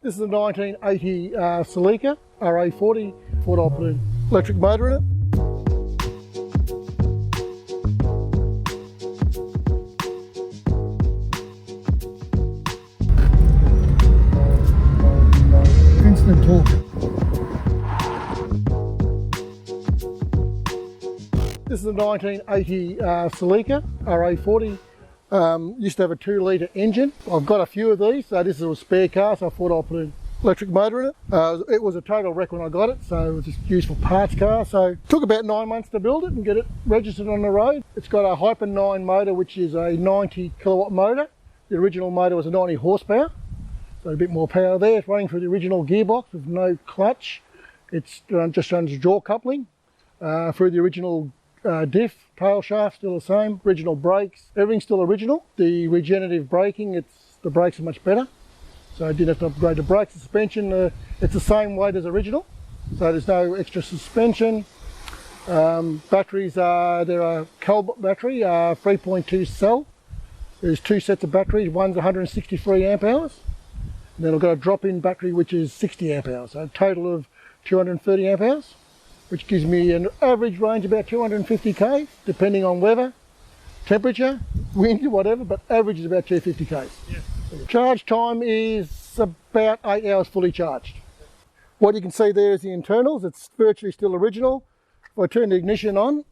This is a 1980 Celica RA40. Thought I'll put an electric motor in it. Instant torque. This is a 1980 Celica RA40. Used to have a 2 litre engine. I've got a few of these, so this is a spare car, so I thought I'll put an electric motor in it. It was a total wreck when I got it, so it was just used for parts car. So it took about 9 months to build it and get it registered on the road. It's got a Hyper 9 motor, which is a 90 kilowatt motor. The original motor was a 90 horsepower, so a bit more power there. It's running through the original gearbox with no clutch. It's just runs jaw coupling through the original diff, tail shaft still the same, original brakes, everything's still original. The regenerative braking, the brakes are much better, so I did have to upgrade the brakes. Suspension, it's the same weight as original, so there's no extra suspension. Batteries they're a Cobalt battery, 3.2 cell. There's 2 sets of batteries, one's 163 amp hours, and then I've got a drop-in battery which is 60 amp hours, so a total of 230 amp hours. Which gives me an average range of about 250 k's, depending on weather, temperature, wind, whatever, but average is about 250 k's. Yeah. Charge time is about 8 hours fully charged. What you can see there is the internals. It's virtually still original. If I turn the ignition on,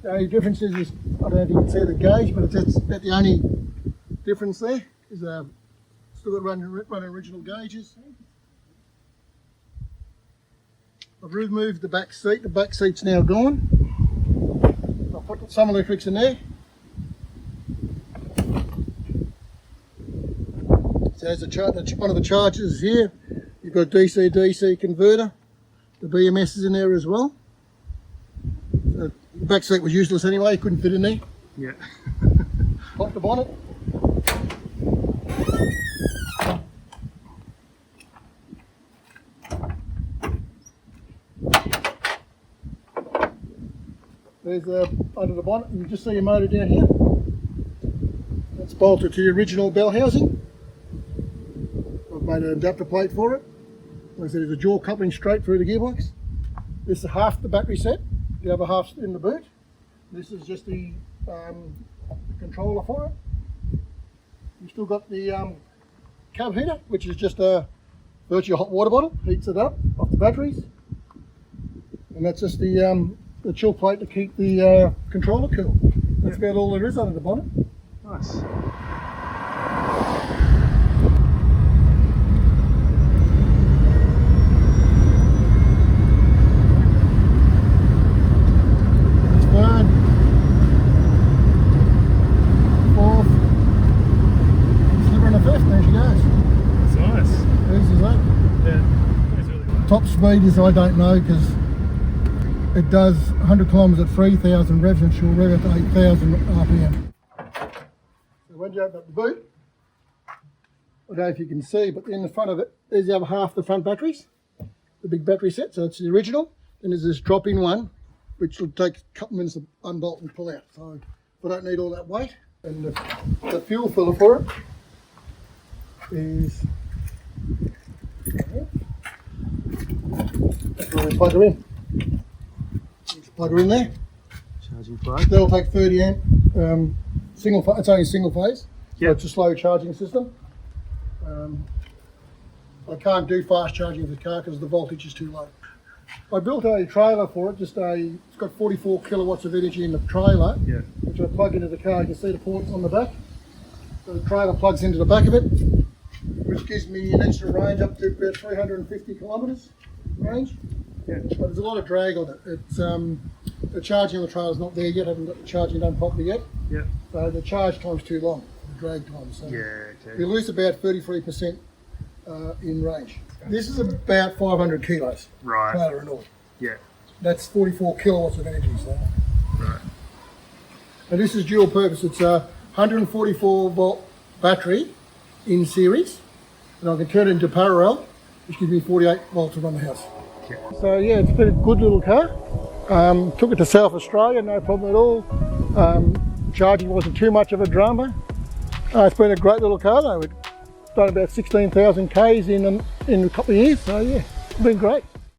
the only difference is, I don't know if you can see the gauge, but that's about the only difference there. Is still got running original gauges. I've removed the back seat. The back seat's now gone. I'll put some electrics in there. So there's one of the chargers here. You've got a DC-DC converter. The BMS is in there as well. So the back seat was useless anyway, couldn't fit in there. Yeah. Pop the bonnet. There's under the bonnet, you can just see your motor down here. That's bolted to the original bell housing. I've made an adapter plate for it. Like I said, there's a jaw coupling straight through the gearbox. This is half the battery set, the other half's in the boot. This is just the controller for it. You've still got the cab heater, which is just a virtual hot water bottle, heats it up off the batteries. And that's just the chill plate to keep the controller cool. That's about all there is under the bonnet. Nice. Third, fourth, slipper and a fifth, there she goes. That's nice. Easy as that. Yeah, that's really nice. Top speed is, I don't know, because it does 100 kilometres at 3,000 revs and she'll rev it to 8,000 RPM. So when you open up the boot, I don't know if you can see, but in the front of it, there's the other half the front batteries, the big battery set, so it's the original. Then there's this drop-in one, which will take a couple minutes to unbolt and pull out. So I don't need all that weight. And the fuel filler for it is, that's where we plug her in. Plug her in there. Charging plug. That'll take 30 amp. It's only single phase. Yep. So it's a slow charging system. I can't do fast charging of the car because the voltage is too low. I built a trailer for it. It's got 44 kilowatts of energy in the trailer, yeah, which I plug into the car. You can see the ports on the back. So the trailer plugs into the back of it, which gives me an extra range up to about 350 kilometres range. Yeah. But there's a lot of drag on it. It's the charging on the trailer's not there yet. I haven't got the charging done properly yet. Yeah. So the charge time's too long, the drag time. So yeah, okay. we lose about 33% in range. This is about 500 kilos. Right. Trailer and all. Yeah. That's 44 kilowatts of energy. So. Right. And this is dual purpose. It's a 144 volt battery in series, and I can turn it into parallel, which gives me 48 volts to run the house. Okay. So yeah, it's been a good little car. Took it to South Australia, no problem at all. Charging wasn't too much of a drama. It's been a great little car though. done about 16,000 Ks in a couple of years, so yeah, it's been great.